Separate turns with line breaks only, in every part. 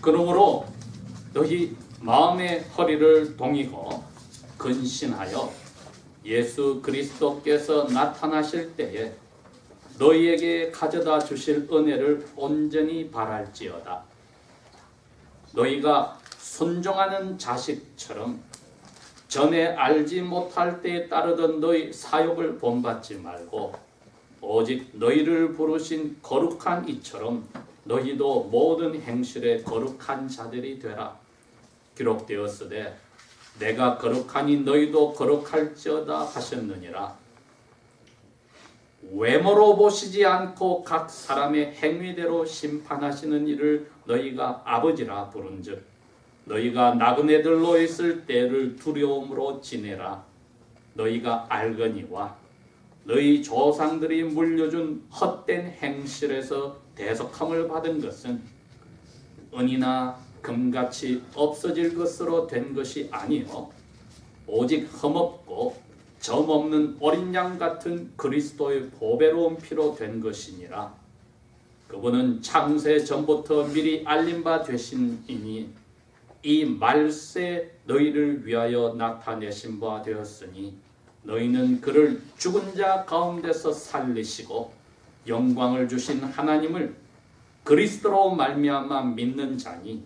그러므로 너희 마음의 허리를 동이고 근신하여 예수 그리스도께서 나타나실 때에 너희에게 가져다 주실 은혜를 온전히 바랄지어다. 너희가 순종하는 자식처럼 전에 알지 못할 때에 따르던 너희 사욕을 본받지 말고 오직 너희를 부르신 거룩한 이처럼 너희도 모든 행실에 거룩한 자들이 되라. 기록되었으되 내가 거룩하니 너희도 거룩할지어다 하셨느니라. 외모로 보시지 않고 각 사람의 행위대로 심판하시는 이를 너희가 아버지라 부른즉 너희가 나그네들로 있을 때를 두려움으로 지내라. 너희가 알거니와 너희 조상들이 물려준 헛된 행실에서 대속함을 받은 것은 은이나 금같이 없어질 것으로 된 것이 아니요 오직 흠없고 점없는 어린 양 같은 그리스도의 보배로운 피로 된 것이니라. 그분은 창세 전부터 미리 알린 바 되시니 이 말세 너희를 위하여 나타내신 바 되었으니 너희는 그를 죽은 자 가운데서 살리시고 영광을 주신 하나님을 그리스도로 말미암아 믿는 자니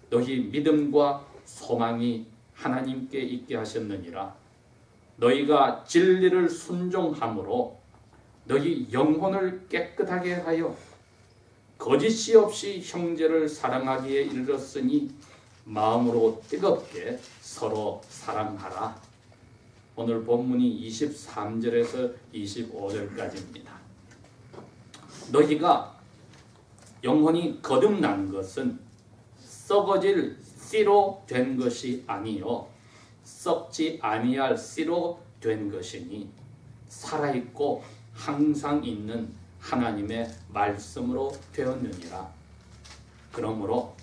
너희 믿음과 소망이 하나님께 있게 하셨느니라. 너희가 진리를 순종함으로 너희 영혼을 깨끗하게 하여 거짓이 없이 형제를 사랑하기에 이르렀으니 마음으로 뜨겁게 서로 사랑하라. 오늘 본문이 23절에서 25절까지입니다. 너희가 영혼이 거듭난 것은 썩어질 씨로 된 것이 아니요 썩지 아니할 씨로 된 것이니 살아있고 항상 있는 하나님의 말씀으로 되었느니라. 그러므로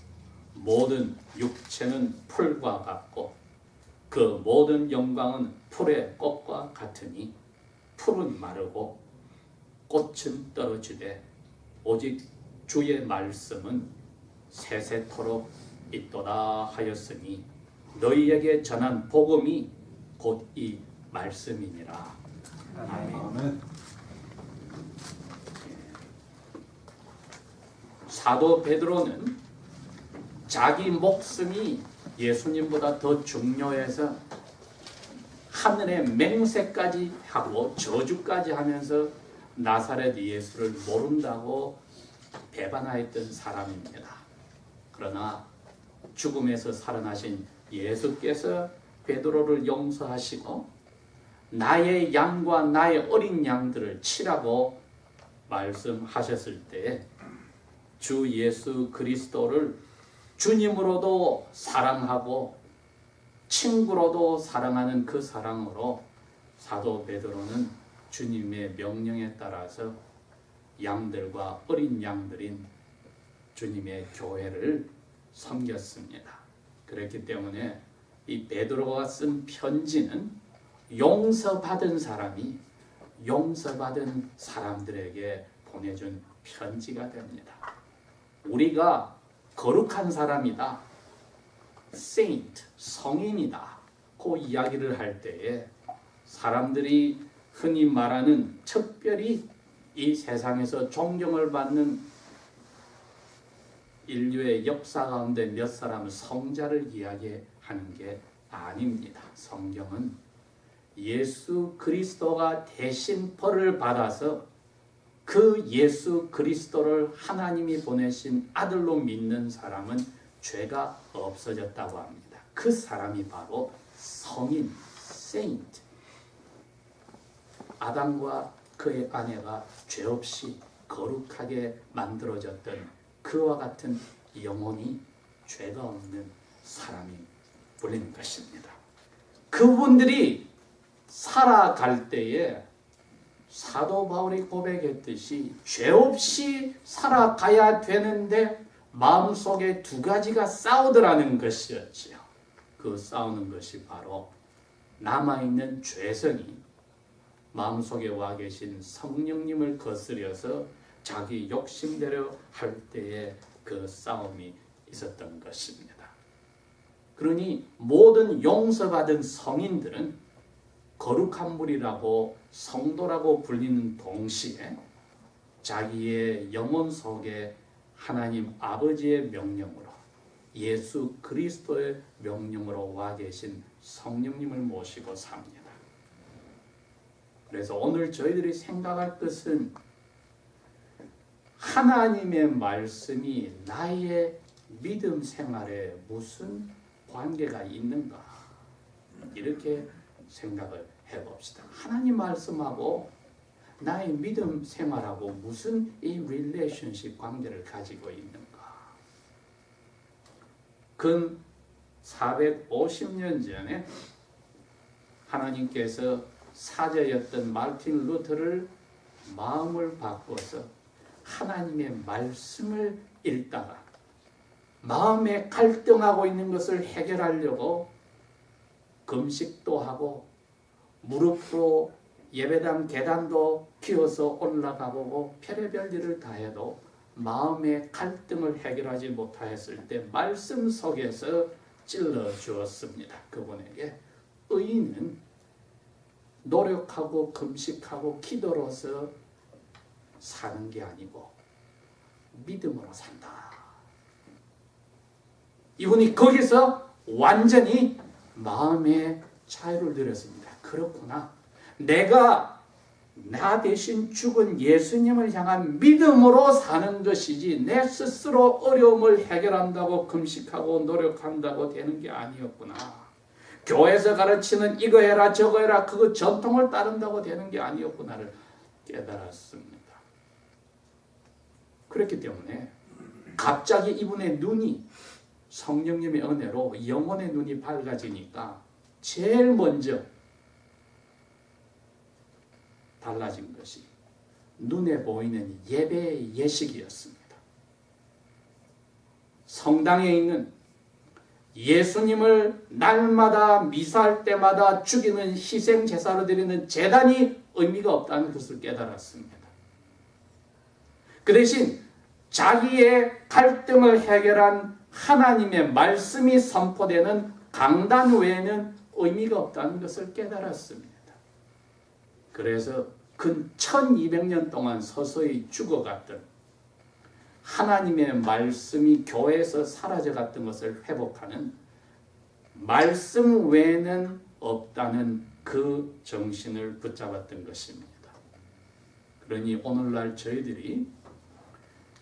모든 육체는 풀과 같고 그 모든 영광은 풀의 꽃과 같으니 풀은 마르고 꽃은 떨어지되 오직 주의 말씀은 세세토록 있도다 하였으니 너희에게 전한 복음이 곧 이 말씀이니라. 아멘. 사도 베드로는 자기 목숨이 예수님보다 더 중요해서 하늘의 맹세까지 하고 저주까지 하면서 나사렛 예수를 모른다고 배반하였던 사람입니다. 그러나 죽음에서 살아나신 예수께서 베드로를 용서하시고 나의 양과 나의 어린 양들을 치라고 말씀하셨을 때 주 예수 그리스도를 주님으로도 사랑하고 친구로도 사랑하는 그 사랑으로 사도 베드로는 주님의 명령에 따라서 양들과 어린 양들인 주님의 교회를 섬겼습니다. 그렇기 때문에 이 베드로가 쓴 편지는 용서받은 사람이 용서받은 사람들에게 보내준 편지가 됩니다. 우리가 거룩한 사람이다, saint, 성인이다 그 이야기를 할 때에 사람들이 흔히 말하는 특별히 이 세상에서 존경을 받는 인류의 역사 가운데 몇 사람은 성자를 이야기하는 게 아닙니다. 성경은 예수 그리스도가 대신 벌을 받아서 그 예수 그리스도를 하나님이 보내신 아들로 믿는 사람은 죄가 없어졌다고 합니다. 그 사람이 바로 성인, saint. 아담과 그의 아내가 죄 없이 거룩하게 만들어졌던 그와 같은 영혼이 죄가 없는 사람이 불리는 것입니다. 그분들이 살아갈 때에 사도 바울이 고백했듯이 죄 없이 살아가야 되는데 마음속에 두 가지가 싸우더라는 것이었지요. 그 싸우는 것이 바로 남아있는 죄성이 마음속에 와 계신 성령님을 거스려서 자기 욕심대로 할 때에 그 싸움이 있었던 것입니다. 그러니 모든 용서받은 성인들은 거룩한 물이라고 성도라고 불리는 동시에 자기의 영혼 속에 하나님 아버지의 명령으로 예수 그리스도의 명령으로 와 계신 성령님을 모시고 삽니다. 그래서 오늘 저희들이 생각할 것은 하나님의 말씀이 나의 믿음 생활에 무슨 관계가 있는가, 이렇게 생각을 해봅시다. 하나님 말씀하고 나의 믿음 생활하고 무슨 이 릴레이션십 관계를 가지고 있는가. 근 450년 전에 하나님께서 사제였던 마르틴 루터를 마음을 바꿔서 하나님의 말씀을 읽다가 마음에 갈등하고 있는 것을 해결하려고 금식도 하고 무릎으로 예배당 계단도 기어서 올라가 보고 별의별 일을 다 해도 마음의 갈등을 해결하지 못하였을 때 말씀 속에서 찔러 주었습니다. 그분에게 의인은 노력하고 금식하고 기도로서 사는 게 아니고 믿음으로 산다. 이분이 거기서 완전히 마음의 자유를 누렸습니다. 그렇구나. 내가 나 대신 죽은 예수님을 향한 믿음으로 사는 것이지 내 스스로 어려움을 해결한다고 금식하고 노력한다고 되는 게 아니었구나. 교회에서 가르치는 이거 해라 저거 해라 그거 전통을 따른다고 되는 게 아니었구나를 깨달았습니다. 그렇기 때문에 갑자기 이분의 눈이 성령님의 은혜로 영혼의 눈이 밝아지니까 제일 먼저 달라진 것이 눈에 보이는 예배의 예식이었습니다. 성당에 있는 예수님을 날마다 미사할 때마다 죽이는 희생 제사로 드리는 제단이 의미가 없다는 것을 깨달았습니다. 그 대신 자기의 갈등을 해결한 하나님의 말씀이 선포되는 강단 외에는 의미가 없다는 것을 깨달았습니다. 그래서 근 1200년 동안 서서히 죽어갔던 하나님의 말씀이 교회에서 사라져갔던 것을 회복하는 말씀 외에는 없다는 그 정신을 붙잡았던 것입니다. 그러니 오늘날 저희들이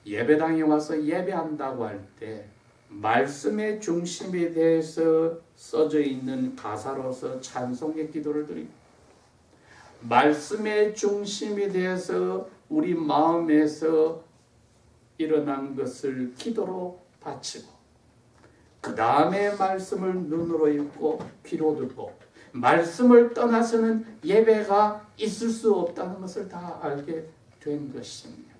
예배당에 와서 예배한다고 할 때 말씀의 중심에 대해서 써져 있는 가사로서 찬송의 기도를 드리고 말씀의 중심에 대해서 우리 마음에서 일어난 것을 기도로 바치고 그 다음에 말씀을 눈으로 읽고 귀로 듣고 말씀을 떠나서는 예배가 있을 수 없다는 것을 다 알게 된 것입니다.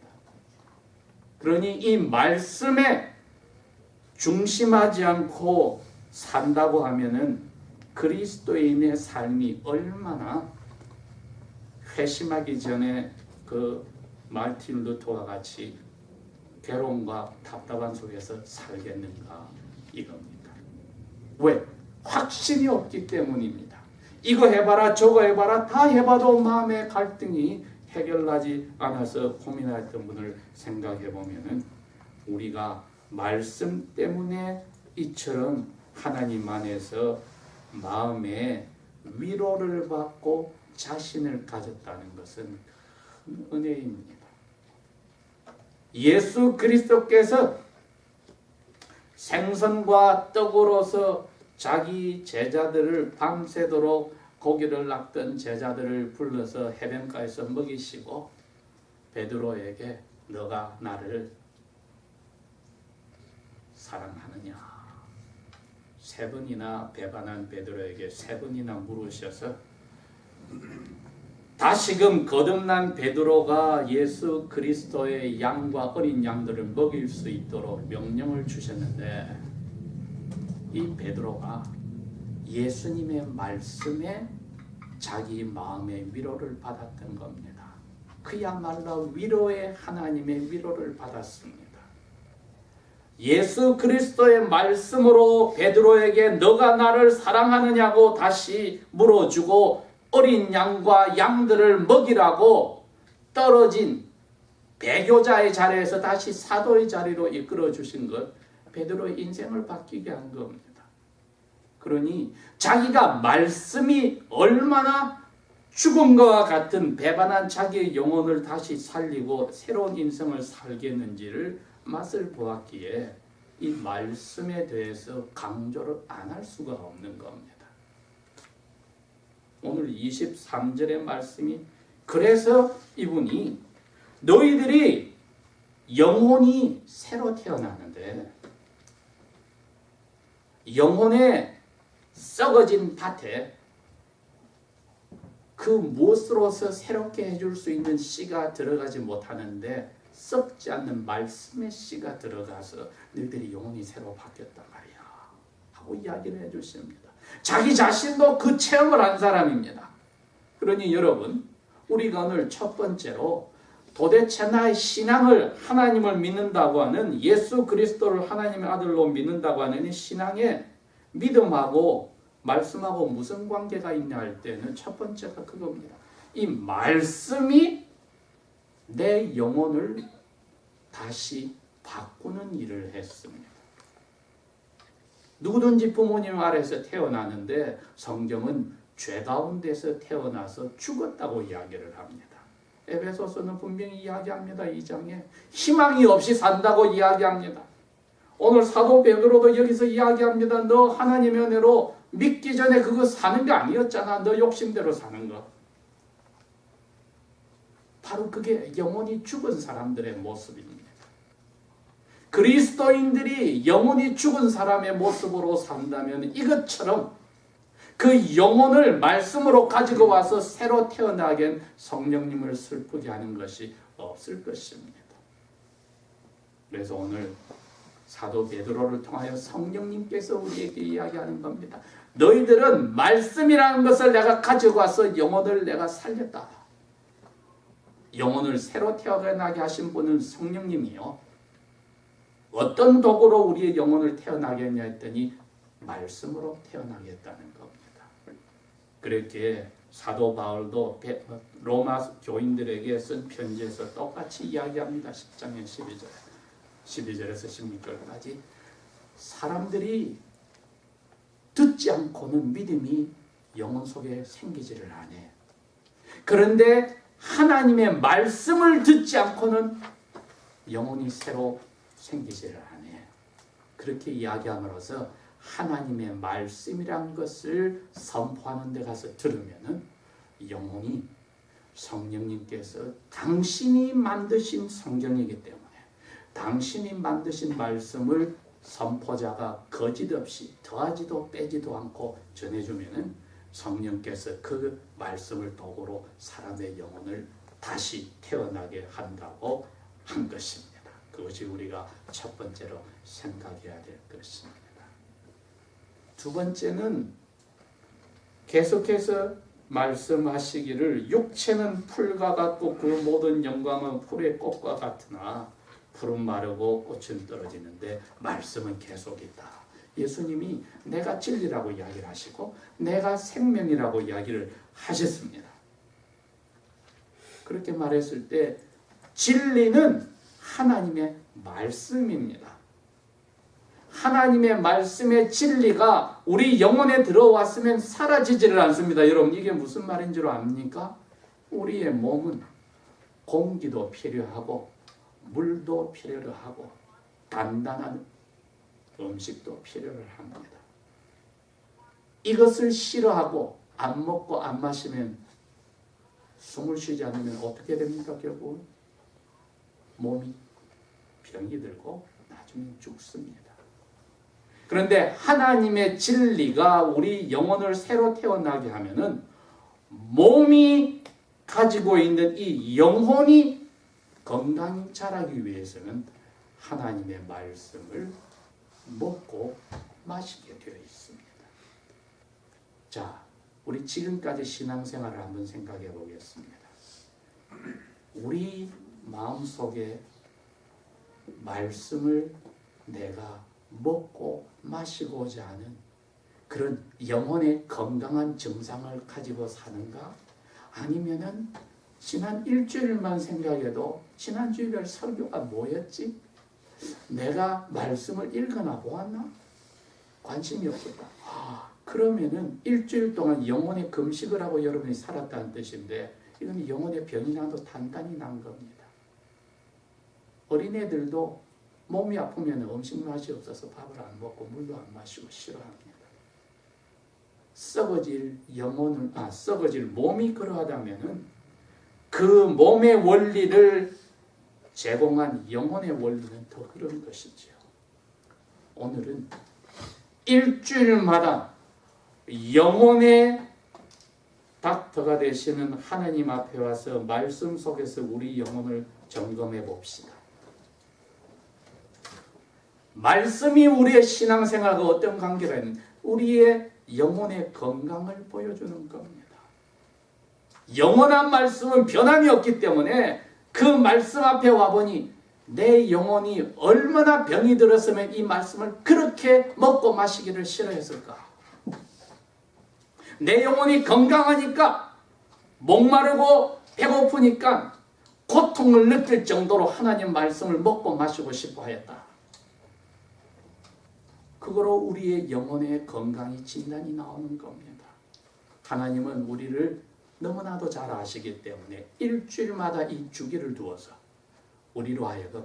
그러니 이 말씀에 중심하지 않고 산다고 하면은 그리스도인의 삶이 얼마나 회심하기 전에 그 마르틴 루터와 같이 괴로움과 답답한 속에서 살겠는가 이겁니다. 왜? 확신이 없기 때문입니다. 이거 해봐라 저거 해봐라 다 해봐도 마음의 갈등이 해결나지 않아서 고민했던 분을 생각해 보면은 우리가 말씀 때문에 이처럼 하나님 안에서 마음에 위로를 받고 자신을 가졌다는 것은 은혜입니다. 예수 그리스도께서 생선과 떡으로서 자기 제자들을 밤새도록 고기를 낚던 제자들을 불러서 해변가에서 먹이시고 베드로에게 너가 나를 사랑하느냐 3번이나 배반한 베드로에게 3번이나 물으셔서 다시금 거듭난 베드로가 예수 그리스도의 양과 어린 양들을 먹일 수 있도록 명령을 주셨는데 이 베드로가 예수님의 말씀에 자기 마음의 위로를 받았던 겁니다. 그야말로 위로의 하나님의 위로를 받았습니다. 예수 그리스도의 말씀으로 베드로에게 너가 나를 사랑하느냐고 다시 물어주고 어린 양과 양들을 먹이라고 떨어진 배교자의 자리에서 다시 사도의 자리로 이끌어 주신 것, 베드로의 인생을 바뀌게 한 겁니다. 그러니 자기가 말씀이 얼마나 죽음과 같은 배반한 자기의 영혼을 다시 살리고 새로운 인생을 살겠는지를 맛을 보았기에 이 말씀에 대해서 강조를 안 할 수가 없는 겁니다. 오늘 23절의 말씀이 그래서 이분이 너희들이 영혼이 새로 태어나는데 영혼의 썩어진 밭에 그 무엇으로서 새롭게 해줄 수 있는 씨가 들어가지 못하는데 썩지 않는 말씀의 씨가 들어가서 너희들이 영혼이 새로 바뀌었단 말이야 하고 이야기를 해주십니다. 자기 자신도 그 체험을 한 사람입니다. 그러니 여러분, 우리가 오늘 첫 번째로 도대체 나의 신앙을 하나님을 믿는다고 하는 예수 그리스도를 하나님의 아들로 믿는다고 하는 이 신앙의 믿음하고 말씀하고 무슨 관계가 있냐 할 때는 첫 번째가 그겁니다. 이 말씀이 내 영혼을 다시 바꾸는 일을 했습니다. 누구든지 부모님 아래서 태어나는데 성경은 죄 가운데서 태어나서 죽었다고 이야기를 합니다. 에베소서는 분명히 이야기합니다. 2장에 희망이 없이 산다고 이야기합니다. 오늘 사도 베드로도 여기서 이야기합니다. 너 하나님의 은혜로 믿기 전에 그거 사는 게 아니었잖아. 너 욕심대로 사는 거. 바로 그게 영혼이 죽은 사람들의 모습입니다. 그리스도인들이 영혼이 죽은 사람의 모습으로 산다면 이것처럼 그 영혼을 말씀으로 가지고 와서 새로 태어나게 한 성령님을 슬프게 하는 것이 없을 것입니다. 그래서 오늘 사도 베드로를 통하여 성령님께서 우리에게 이야기하는 겁니다. 너희들은 말씀이라는 것을 내가 가지고 와서 영혼을 내가 살렸다. 영혼을 새로 태어나게 하신 분은 성령님이요. 어떤 도구로 우리의 영혼을 태어나게 했냐 했더니 말씀으로 태어나게 했다는 겁니다. 그렇게 사도 바울도 로마 교인들에게 쓴 편지에서 똑같이 이야기합니다. 10장의 12절에서 16절까지 사람들이 듣지 않고는 믿음이 영혼 속에 생기지를 않아요. 그런데 하나님의 말씀을 듣지 않고는 영혼이 새로 생기지를 않아요. 그렇게 이야기함으로써 하나님의 말씀이란 것을 선포하는 데 가서 들으면은 영혼이 성령님께서 당신이 만드신 성경이기 때문에 당신이 만드신 말씀을 선포자가 거짓 없이 더하지도 빼지도 않고 전해주면은 성령께서 그 말씀을 도구로 사람의 영혼을 다시 태어나게 한다고 한 것입니다. 그것이 우리가 첫 번째로 생각해야 될 것입니다. 두 번째는 계속해서 말씀하시기를 육체는 풀과 같고 그 모든 영광은 풀의 꽃과 같으나 풀은 마르고 꽃은 떨어지는데 말씀은 계속 있다. 예수님이 내가 진리라고 이야기를 하시고 내가 생명이라고 이야기를 하셨습니다. 그렇게 말했을 때 진리는 하나님의 말씀입니다. 하나님의 말씀의 진리가 우리 영혼에 들어왔으면 사라지지를 않습니다. 여러분 이게 무슨 말인 줄 압니까? 우리의 몸은 공기도 필요하고 물도 필요로 하고 단단한 음식도 필요를 합니다. 이것을 싫어하고 안 먹고 안 마시면 숨을 쉬지 않으면 어떻게 됩니까? 결국 몸이 병이 들고 나중에 죽습니다. 그런데 하나님의 진리가 우리 영혼을 새로 태어나게 하면은 몸이 가지고 있는 이 영혼이 건강히 자라기 위해서는 하나님의 말씀을 먹고 마시게 되어 있습니다. 자, 우리 지금까지 신앙생활을 한번 생각해 보겠습니다. 우리 마음속에 말씀을 내가 먹고 마시고자 하는 그런 영혼의 건강한 증상을 가지고 사는가? 아니면은 지난 일주일만 생각해도 지난 주일날 설교가 뭐였지? 내가 말씀을 읽거나 보았나? 관심이 없었다. 그러면은 일주일 동안 영혼의 금식을 하고 여러분이 살았다는 뜻인데 이건 영혼의 병이 나도 단단히 난 겁니다. 어린애들도 몸이 아프면 음식 맛이 없어서 밥을 안 먹고 물도 안 마시고 싫어합니다. 썩어질 몸이 그러하다면은 그 몸의 원리를 제공한 영혼의 원리는 더 그런 것이지요. 오늘은 일주일마다 영혼의 닥터가 되시는 하나님 앞에 와서 말씀 속에서 우리 영혼을 점검해 봅시다. 말씀이 우리의 신앙생활과 어떤 관계가 있는 우리의 영혼의 건강을 보여주는 겁니다. 영원한 말씀은 변함이 없기 때문에 그 말씀 앞에 와보니 내 영혼이 얼마나 병이 들었으면 이 말씀을 그렇게 먹고 마시기를 싫어했을까? 내 영혼이 건강하니까 목마르고 배고프니까 고통을 느낄 정도로 하나님 말씀을 먹고 마시고 싶어 하였다. 그거로 우리의 영혼의 건강이 진단이 나오는 겁니다. 하나님은 우리를 너무나도 잘 아시기 때문에 일주일마다 이 주기를 두어서 우리로 하여금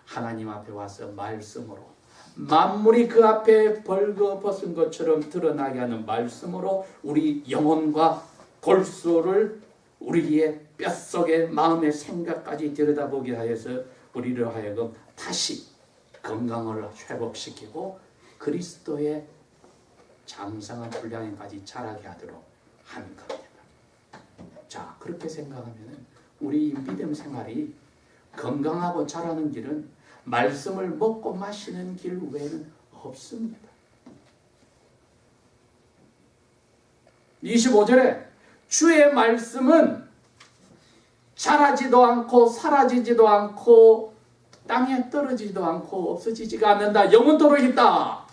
하나님 앞에 와서 말씀으로 만물이 그 앞에 벌거벗은 것처럼 드러나게 하는 말씀으로 우리 영혼과 골수를 우리의 뼛속의 마음의 생각까지 들여다보게 하여서 우리를 하여금 다시 건강을 회복시키고 그리스도의 장성한 분량에까지 자라게 하도록 하는 겁니다. 자, 그렇게 생각하면 우리 믿음 생활이 건강하고 자라는 길은 말씀을 먹고 마시는 길 외에는 없습니다. 25절에 주의 말씀은 자라지도 않고 사라지지도 않고 땅에 떨어지지도 않고 없어지지가 않는다. 영원토록 있다.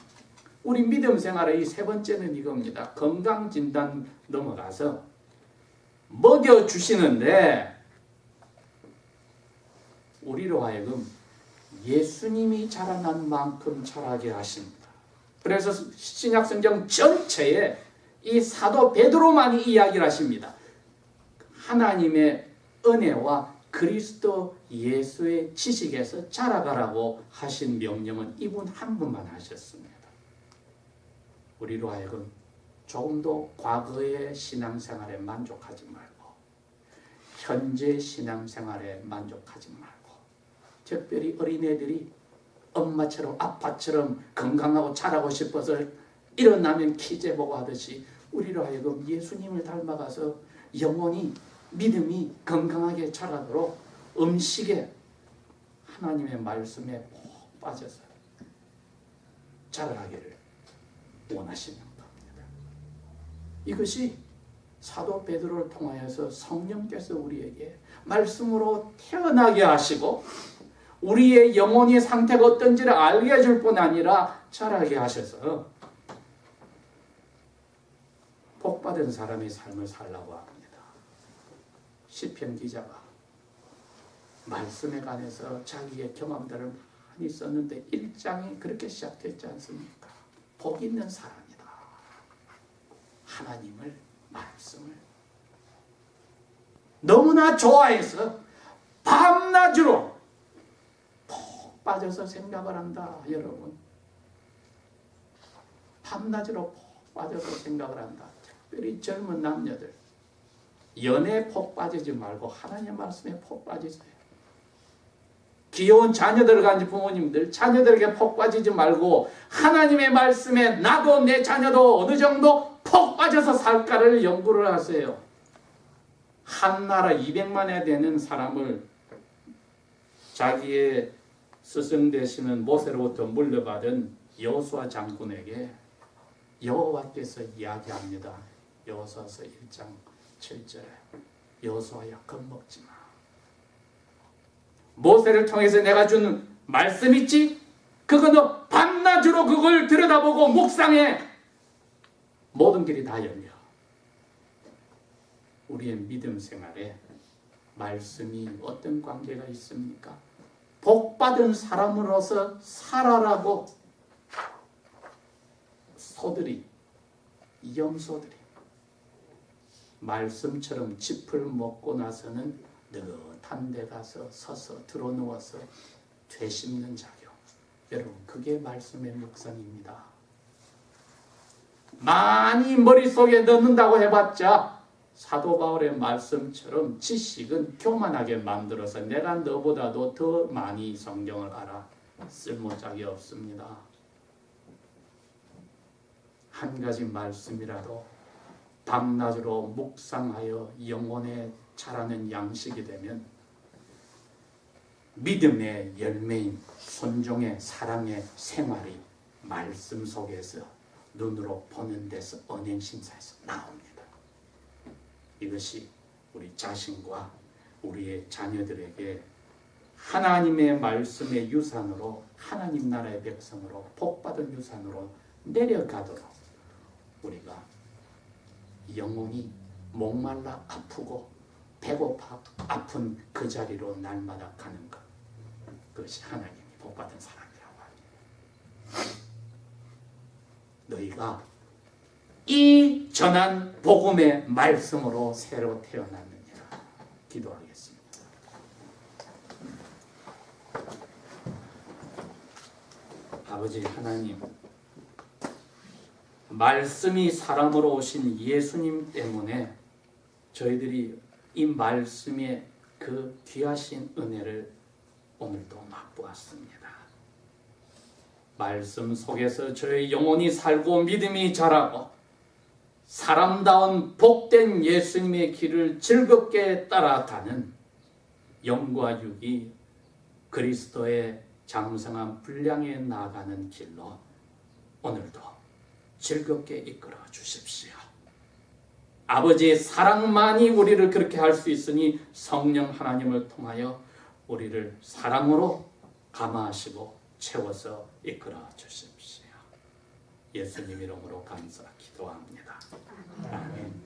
우리 믿음 생활의 이 세 번째는 이겁니다. 건강진단 넘어가서 먹여주시는데 우리로 하여금 예수님이 자라난 만큼 자라게 하십니다. 그래서 신약성경 전체에 이 사도 베드로만이 이야기를 하십니다. 하나님의 은혜와 그리스도 예수의 지식에서 자라가라고 하신 명령은 이분 한 분만 하셨습니다. 우리로 하여금 조금 더 과거의 신앙생활에 만족하지 말고 현재 신앙생활에 만족하지 말고 특별히 어린애들이 엄마처럼 아빠처럼 건강하고 자라고 싶어서 일어나면 키재보고 하듯이 우리로 하여금 예수님을 닮아가서 영혼이 믿음이 건강하게 자라도록 음식에 하나님의 말씀에 푹 빠져서 자라기를 원하시는 겁니다. 이것이 사도 베드로를 통하여서 성령께서 우리에게 말씀으로 태어나게 하시고 우리의 영혼의 상태가 어떤지를 알게 해줄 뿐 아니라 자라게 하셔서 복받은 사람의 삶을 살라고 합니다. 시편 기자가 말씀에 관해서 자기의 경험들을 많이 썼는데 1장이 그렇게 시작됐지 않습니까? 복 있는 사람이다. 하나님을 말씀을 너무나 좋아해서 밤낮으로 푹 빠져서 생각을 한다. 여러분 밤낮으로 푹 빠져서 생각을 한다. 특별히 젊은 남녀들 연애에 푹 빠지지 말고 하나님의 말씀에 푹 빠지세요. 귀여운 자녀들을 가진 부모님들 자녀들에게 푹 빠지지 말고 하나님의 말씀에 나도 내 자녀도 어느 정도 푹 빠져서 살까를 연구를 하세요. 한 나라 200만에 되는 사람을 자기의 스승 되시는 모세로부터 물려받은 여호수아 장군에게 여호와께서 이야기합니다. 여호수아서 1장 7절에 여호수아야 겁먹지 마. 모세를 통해서 내가 준 말씀 있지? 그거는 밤낮으로 그걸 들여다보고 묵상해. 모든 길이 다 열려. 우리의 믿음 생활에 말씀이 어떤 관계가 있습니까? 복받은 사람으로서 살아라고 소들이, 염소들이 말씀처럼 짚을 먹고 나서는 느긋한 데 가서 서서 드러누워서 되씹는 작용. 여러분, 그게 말씀의 묵상입니다. 많이 머릿속에 넣는다고 해봤자 사도 바울의 말씀처럼 지식은 교만하게 만들어서 내가 너보다도 더 많이 성경을 알아. 쓸모짝이 없습니다. 한 가지 말씀이라도 밤낮으로 묵상하여 영혼에 자라는 양식이 되면 믿음의 열매인 순종의 사랑의 생활이 말씀 속에서 눈으로 보는 데서 언행심사에서 나옵니다. 이것이 우리 자신과 우리의 자녀들에게 하나님의 말씀의 유산으로, 하나님 나라의 백성으로, 복받은 유산으로 내려가도록 우리가 영혼이 목말라 아프고 배고파 아픈 그 자리로 날마다 가는 것, 그것이 하나님이 복받은 사람이라고 합니다. 너희가 이 전한 복음의 말씀으로 새로 태어났느니라. 기도하겠습니다. 아버지 하나님, 말씀이 사람으로 오신 예수님 때문에 저희들이 이 말씀의 그 귀하신 은혜를 오늘도 맛보았습니다. 말씀 속에서 저의 영혼이 살고 믿음이 자라고 사람다운 복된 예수님의 길을 즐겁게 따라가는 영과 육이 그리스도의 장성한 분량에 나아가는 길로 오늘도 즐겁게 이끌어 주십시오. 아버지의 사랑만이 우리를 그렇게 할 수 있으니 성령 하나님을 통하여 우리를 사랑으로 감화하시고 채워서 이끌어 주십시오. 예수님 이름으로 감사 기도합니다. 아멘.